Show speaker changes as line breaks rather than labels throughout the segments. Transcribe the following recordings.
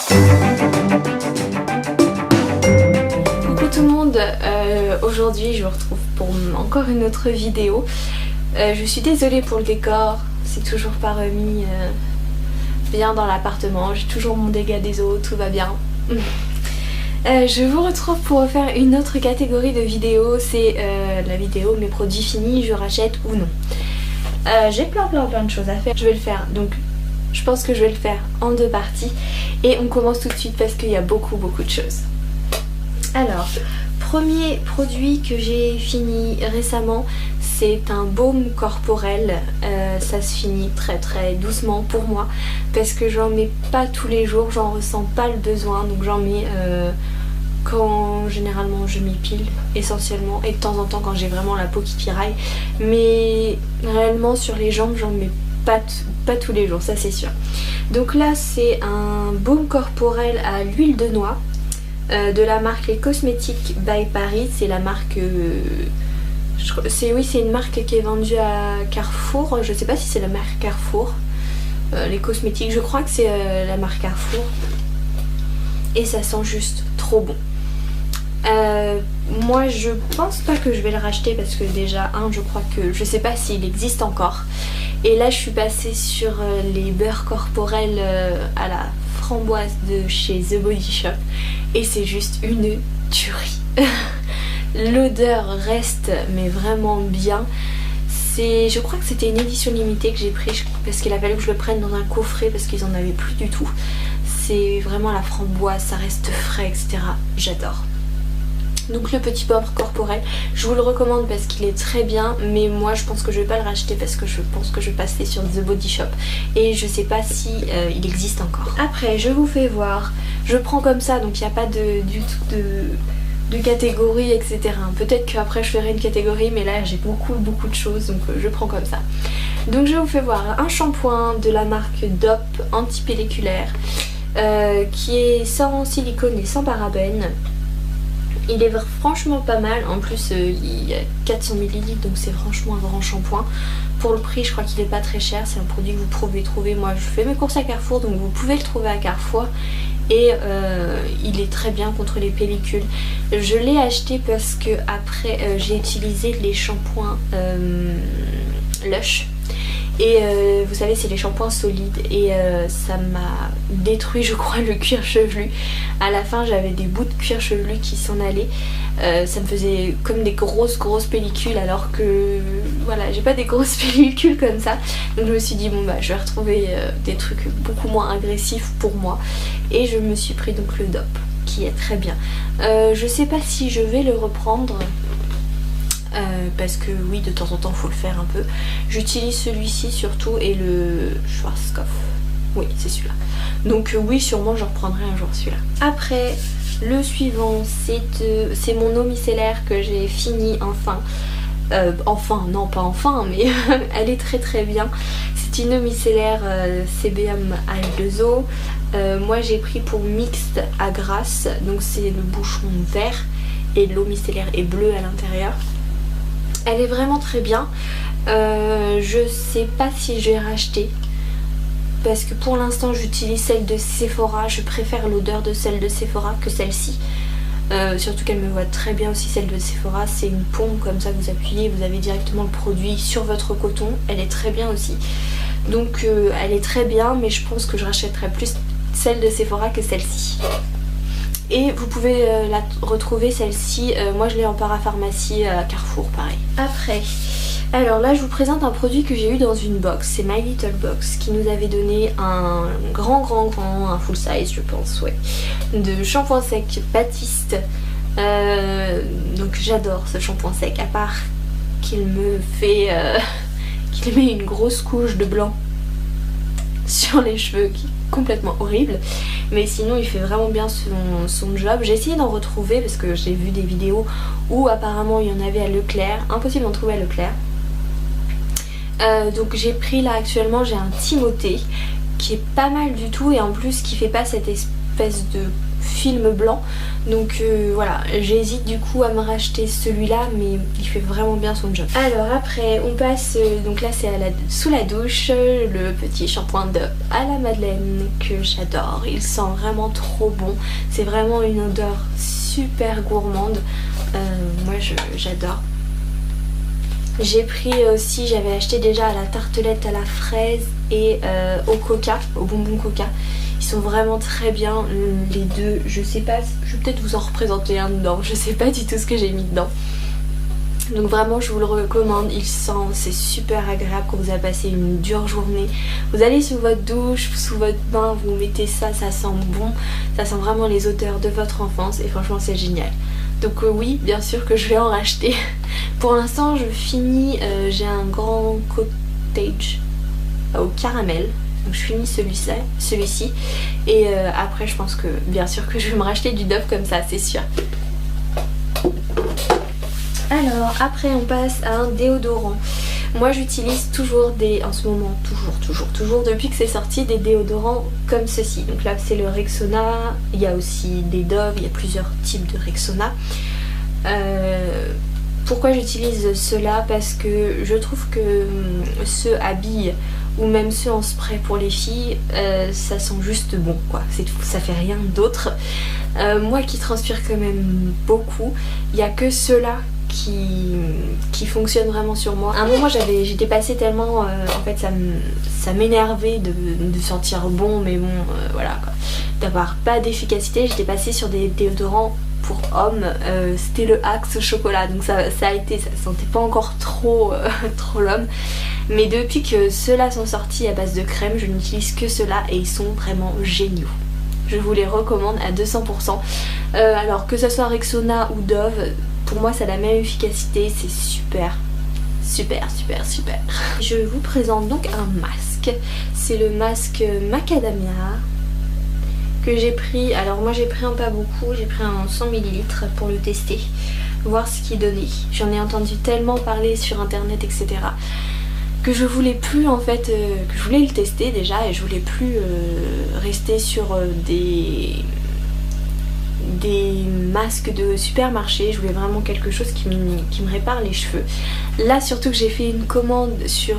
Coucou tout le monde, aujourd'hui je vous retrouve pour encore une autre vidéo. Je suis désolée pour le décor, c'est toujours pas remis bien dans l'appartement, j'ai toujours mon dégât des eaux, tout va bien. Je vous retrouve pour refaire une autre catégorie de vidéos, c'est la vidéo mes produits finis, je rachète ou non. J'ai plein de choses à faire, je vais le faire, donc je pense que je vais le faire en deux parties et on commence tout de suite parce qu'il y a beaucoup de choses. Alors, premier produit que j'ai fini récemment, c'est un baume corporel. Ça se finit très doucement pour moi parce que j'en mets pas tous les jours, j'en ressens pas le besoin, donc j'en mets quand généralement je m'épile essentiellement et de temps en temps quand j'ai vraiment la peau qui tiraille, mais réellement sur les jambes j'en mets pas tous les jours, ça c'est sûr. Donc là c'est un baume corporel à l'huile de noix de la marque Les Cosmétiques by Paris. C'est la marque c'est une marque qui est vendue à Carrefour. Je sais pas si c'est la marque Carrefour. Les cosmétiques, je crois que c'est la marque Carrefour. Et ça sent juste trop bon. Moi je pense pas que je vais le racheter parce que déjà je crois que je sais pas s'il existe encore. Et là je suis passée sur les beurres corporels à la framboise de chez The Body Shop et c'est juste une tuerie. L'odeur reste mais vraiment bien. Je crois que c'était une édition limitée que j'ai pris parce qu'il a fallu que je le prenne dans un coffret parce qu'ils en avaient plus du tout. C'est vraiment la framboise, ça reste frais, etc. J'adore. Donc le petit beurre corporel, je vous le recommande parce qu'il est très bien, mais moi je pense que je vais pas le racheter parce que je pense que je vais passer sur The Body Shop et je sais pas si il existe encore. Après je vous fais voir, je prends comme ça donc il n'y a pas du tout de catégorie, etc. Peut-être qu'après je ferai une catégorie, mais là j'ai beaucoup de choses donc je prends comme ça. Donc je vous fais voir un shampoing de la marque DOP antipelliculaire qui est sans silicone et sans parabènes. Il est franchement pas mal, en plus il y a 400 ml donc c'est franchement un grand shampoing. Pour le prix je crois qu'il est pas très cher, c'est un produit que vous pouvez trouver, moi je fais mes courses à Carrefour donc vous pouvez le trouver à Carrefour. Et il est très bien contre les pellicules. Je l'ai acheté parce que après j'ai utilisé les shampoings Lush. Et vous savez c'est les shampoings solides et ça m'a détruit je crois le cuir chevelu. À la fin j'avais des bouts de cuir chevelu qui s'en allaient. Ça me faisait comme des grosses pellicules alors que voilà j'ai pas des grosses pellicules comme ça. Donc je me suis dit bon bah je vais retrouver des trucs beaucoup moins agressifs pour moi. Et je me suis pris donc le DOP qui est très bien. Je sais pas si je vais le reprendre. Parce que oui de temps en temps faut le faire un peu. J'utilise celui-ci surtout et le Schwarzkopf. Oui c'est celui-là. Donc oui sûrement je reprendrai un jour celui-là. Après le suivant c'est mon eau micellaire que j'ai fini enfin. Enfin non pas enfin mais elle est très bien. C'est une eau micellaire CBM H2O. Moi j'ai pris pour mixte à grasse. Donc c'est le bouchon vert et l'eau micellaire est bleue à l'intérieur. Elle est vraiment très bien. Je sais pas si je vais racheter parce que pour l'instant j'utilise celle de Sephora. Je préfère l'odeur de celle de Sephora que celle-ci. Surtout qu'elle me va très bien aussi celle de Sephora. C'est une pompe comme ça que vous appuyez, vous avez directement le produit sur votre coton. Elle est très bien aussi. Donc elle est très bien mais je pense que je rachèterai plus celle de Sephora que celle-ci. Et vous pouvez la retrouver celle-ci, moi je l'ai en parapharmacie à Carrefour pareil. Après, alors là je vous présente un produit que j'ai eu dans une box, c'est My Little Box qui nous avait donné un grand, un full size je pense, ouais, de shampoing sec Baptiste. Donc j'adore ce shampoing sec, à part qu'il me fait, qu'il met une grosse couche de blanc sur les cheveux qui est complètement horrible, mais sinon il fait vraiment bien son job. J'ai essayé d'en retrouver parce que j'ai vu des vidéos où apparemment il y en avait à Leclerc, impossible d'en trouver à Leclerc. Donc j'ai pris là actuellement, j'ai un Timothée qui est pas mal du tout et en plus qui fait pas cette espèce de film blanc. Donc voilà, j'hésite du coup à me racheter celui-là, mais il fait vraiment bien son job. Alors après on passe, donc là c'est sous la douche, le petit shampoing de à la madeleine que j'adore. Il sent vraiment trop bon, c'est vraiment une odeur super gourmande. Moi j'adore. J'ai pris aussi, j'avais acheté déjà à la tartelette à la fraise et au coca, au bonbon coca. Ils sont vraiment très bien les deux. Je sais pas, je vais peut-être vous en représenter un dedans. Je sais pas du tout ce que j'ai mis dedans. Donc vraiment je vous le recommande, il sent, c'est super agréable quand vous avez passé une dure journée. Vous allez sous votre douche, sous votre bain, vous mettez ça, ça sent bon. Ça sent vraiment les odeurs de votre enfance et franchement c'est génial. Donc oui, bien sûr que je vais en racheter. Pour l'instant je finis, j'ai un grand cottage au caramel. Donc je finis celui-ci et après je pense que bien sûr que je vais me racheter du Dove comme ça, c'est sûr. Alors après on passe à un déodorant. Moi j'utilise toujours en ce moment, toujours depuis que c'est sorti, des déodorants comme ceci. Donc là c'est le Rexona, il y a aussi des Dove, il y a plusieurs types de Rexona. Pourquoi j'utilise ceux-là? Parce que je trouve que ceux à billes ou même ceux en spray pour les filles, ça sent juste bon quoi, ça fait rien d'autre. Moi qui transpire quand même beaucoup, il n'y a que ceux-là qui fonctionnent vraiment sur moi. À un moment j'étais passée tellement, en fait ça m'énervait de sentir bon, mais bon voilà quoi, d'avoir pas d'efficacité. J'étais passée sur des déodorants pour hommes, c'était le Axe chocolat, donc ça sentait pas encore trop l'homme, mais depuis que ceux-là sont sortis à base de crème, je n'utilise que ceux-là et ils sont vraiment géniaux. Je vous les recommande à 200%. Alors que ce soit Rexona ou Dove, pour moi ça a la même efficacité, c'est super. Je vous présente donc un masque, c'est le masque Macadamia que j'ai pris. Alors moi j'ai pris un pas beaucoup, j'ai pris un 100 ml pour le tester, voir ce qu'il donnait. J'en ai entendu tellement parler sur internet etc que je voulais plus en fait, que je voulais le tester déjà et je voulais plus rester sur des masques de supermarché. Je voulais vraiment quelque chose qui me répare les cheveux. Là surtout que j'ai fait une commande sur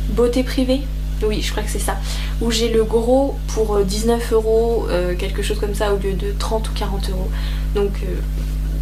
Beauté Privée, oui je crois que c'est ça, où j'ai le gros pour 19 €, quelque chose comme ça, au lieu de 30 ou 40 €. Donc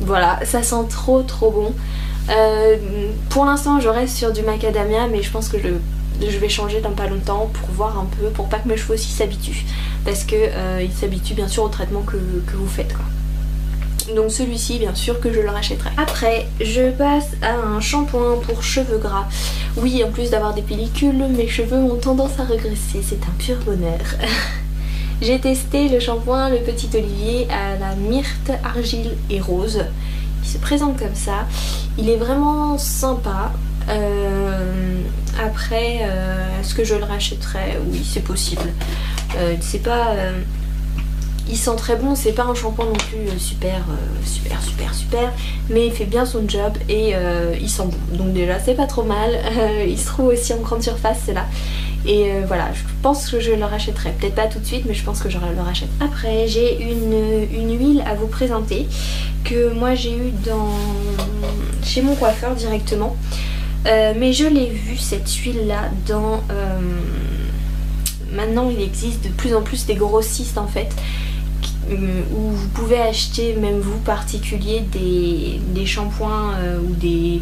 voilà, ça sent trop bon. Pour l'instant je reste sur du macadamia, mais je pense que je vais changer dans pas longtemps pour voir un peu, pour pas que mes cheveux aussi s'habituent, parce que ils s'habituent bien sûr au traitement que vous faites quoi. Donc celui-ci bien sûr que je le rachèterai. Après je passe à un shampoing pour cheveux gras. Oui, en plus d'avoir des pellicules, mes cheveux ont tendance à regresser, c'est un pur bonheur. J'ai testé le shampoing Le Petit Olivier à la myrte, argile et rose. Il se présente comme ça, il est vraiment sympa. Après est-ce que je le rachèterai? Oui c'est possible. C'est pas... il sent très bon, c'est pas un shampoing non plus super, mais il fait bien son job et il sent bon. Donc déjà c'est pas trop mal. Il se trouve aussi en grande surface c'est là. Et voilà, je pense que je le rachèterai. Peut-être pas tout de suite, mais je pense que je le rachète. Après j'ai une huile à vous présenter que moi j'ai eu chez mon coiffeur directement. Mais je l'ai vue cette huile là dans... maintenant il existe de plus en plus des grossistes en fait, où vous pouvez acheter, même vous particulier, des shampoings ou des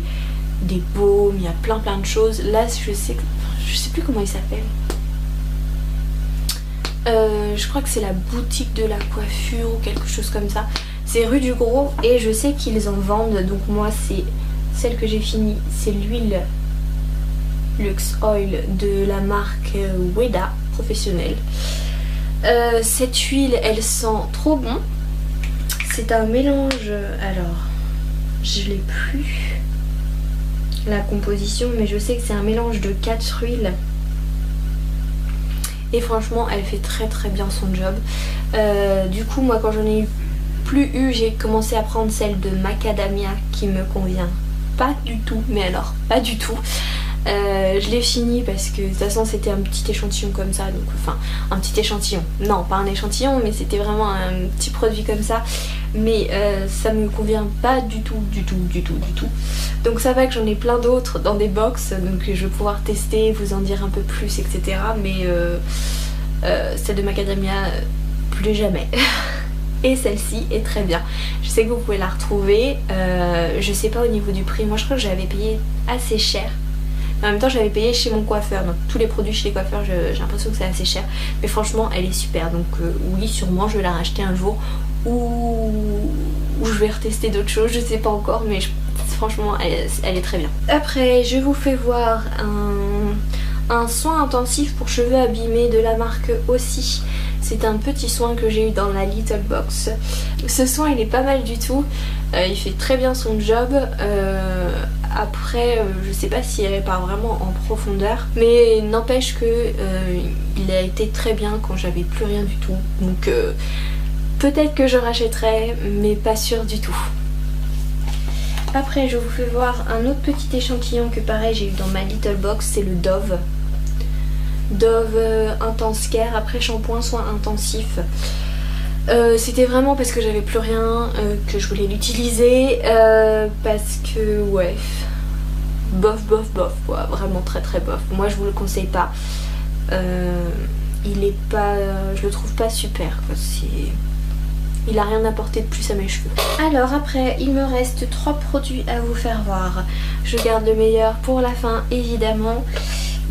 baumes, il y a plein de choses. Là je sais plus comment il s'appelle. Je crois que c'est la boutique de la coiffure ou quelque chose comme ça. C'est rue du Gros et je sais qu'ils en vendent, donc moi c'est celle que j'ai fini, c'est l'huile Luxe Oil de la marque Weda professionnelle. Cette huile elle sent trop bon. C'est un mélange, alors je l'ai plus la composition, mais je sais que c'est un mélange de 4 huiles et franchement elle fait très bien son job. Du coup moi quand j'en ai plus eu, j'ai commencé à prendre celle de macadamia qui me convient pas du tout, mais alors pas du tout. Je l'ai fini parce que de toute façon c'était un petit échantillon comme ça, donc enfin un petit échantillon, non pas un échantillon mais c'était vraiment un petit produit comme ça, mais ça me convient pas du tout. Donc ça va que j'en ai plein d'autres dans des box, donc je vais pouvoir tester, vous en dire un peu plus, etc. Mais celle de Macadamia, plus jamais. Et celle-ci est très bien. Je sais que vous pouvez la retrouver. Je sais pas au niveau du prix. Moi je crois que j'avais payé assez cher. Mais en même temps j'avais payé chez mon coiffeur. Donc tous les produits chez les coiffeurs j'ai l'impression que c'est assez cher. Mais franchement elle est super. Donc oui sûrement je vais la racheter un jour. Ou je vais retester d'autres choses. Je sais pas encore. Mais franchement elle est très bien. Après je vous fais voir un soin intensif pour cheveux abîmés de la marque Aussi. C'est un petit soin que j'ai eu dans la Little Box. Ce soin il est pas mal du tout, il fait très bien son job. Après je sais pas s'il répare vraiment en profondeur, mais n'empêche que il a été très bien quand j'avais plus rien du tout. Donc peut-être que je rachèterai, mais pas sûr du tout. Après je vous fais voir un autre petit échantillon que pareil j'ai eu dans ma Little Box, c'est le Dove Intense Care après shampoing soin intensif. C'était vraiment parce que j'avais plus rien que je voulais l'utiliser, parce que ouais bof quoi, vraiment très bof. Moi je vous le conseille pas, il est pas, je le trouve pas super quoi. Il a rien apporté de plus à mes cheveux. Alors après il me reste 3 produits à vous faire voir. Je garde le meilleur pour la fin évidemment.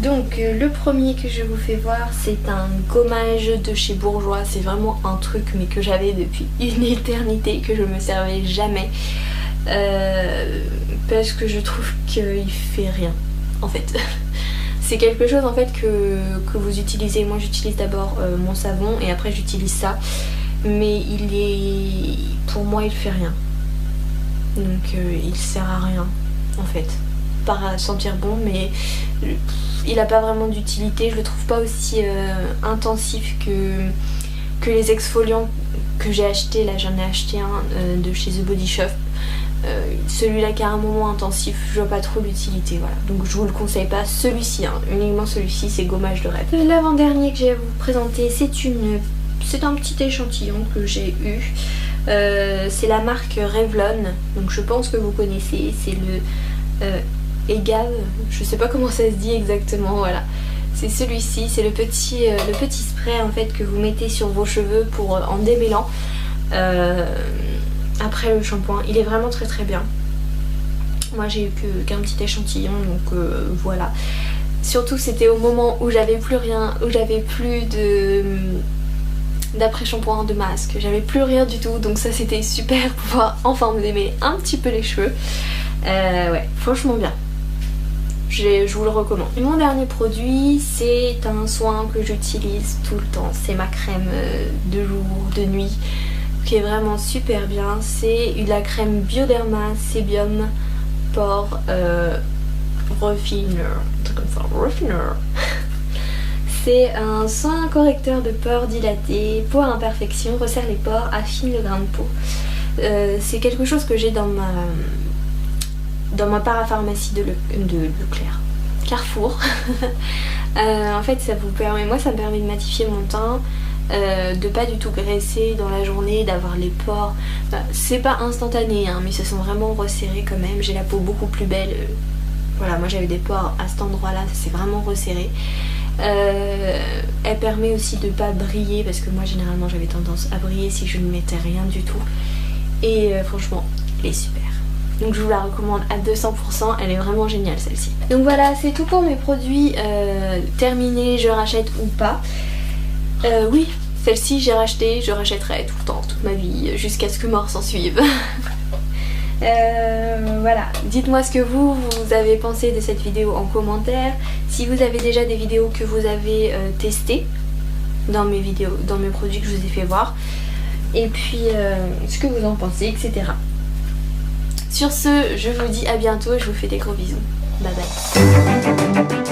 Donc le premier que je vous fais voir, c'est un gommage de chez Bourjois. C'est vraiment un truc mais que j'avais depuis une éternité, que je me servais jamais, parce que je trouve qu'il fait rien en fait. C'est quelque chose en fait que vous utilisez. Moi j'utilise d'abord mon savon et après j'utilise ça, mais pour moi il fait rien, donc il sert à rien en fait, part à sentir bon, mais il a pas vraiment d'utilité. Je le trouve pas aussi intensif que les exfoliants que j'ai acheté. Là j'en ai acheté un de chez The Body Shop. Celui-là qui a un moment intensif, je vois pas trop l'utilité, voilà. Donc je vous le conseille pas, celui-ci, hein, uniquement celui-ci, c'est gommage de rêve. L'avant-dernier que j'ai à vous présenter, c'est un petit échantillon que j'ai eu. C'est la marque Revlon, donc je pense que vous connaissez, c'est le Egave, je sais pas comment ça se dit exactement, voilà. C'est celui-ci, c'est le petit spray en fait que vous mettez sur vos cheveux pour en démêlant après le shampoing. Il est vraiment très bien. Moi j'ai eu qu'un petit échantillon, donc voilà. Surtout c'était au moment où j'avais plus rien, où j'avais plus d'après-shampoing, de masque, j'avais plus rien du tout, donc ça c'était super, pouvoir enfin me démêler un petit peu les cheveux. Ouais, franchement bien. Je vous le recommande. Mon dernier produit, c'est un soin que j'utilise tout le temps. C'est ma crème de jour, de nuit, qui est vraiment super bien. C'est la crème Bioderma Sebium Pore Refiner. Un truc comme ça, Refiner. C'est un soin correcteur de pores dilatés, peau à imperfection, resserre les pores, affine le grain de peau. C'est quelque chose que j'ai dans ma parapharmacie de Leclerc, Carrefour. En fait ça vous permet, moi ça me permet de matifier mon teint, de pas du tout graisser dans la journée, d'avoir les pores, c'est pas instantané hein, mais ils se sont vraiment resserrés quand même. J'ai la peau beaucoup plus belle, voilà, moi j'avais des pores à cet endroit là, ça s'est vraiment resserré. Elle permet aussi de pas briller, parce que moi généralement j'avais tendance à briller si je ne mettais rien du tout, et franchement elle est super. Donc je vous la recommande à 200%, elle est vraiment géniale celle-ci. Donc voilà, c'est tout pour mes produits terminés, je rachète ou pas. Oui, celle-ci j'ai racheté, je rachèterai tout le temps, toute ma vie, jusqu'à ce que mort s'en suive. Voilà, dites-moi ce que vous avez pensé de cette vidéo en commentaire. Si vous avez déjà des vidéos que vous avez testées dans mes vidéos, dans mes produits que je vous ai fait voir, et puis ce que vous en pensez, etc. Sur ce, je vous dis à bientôt et je vous fais des gros bisous. Bye bye.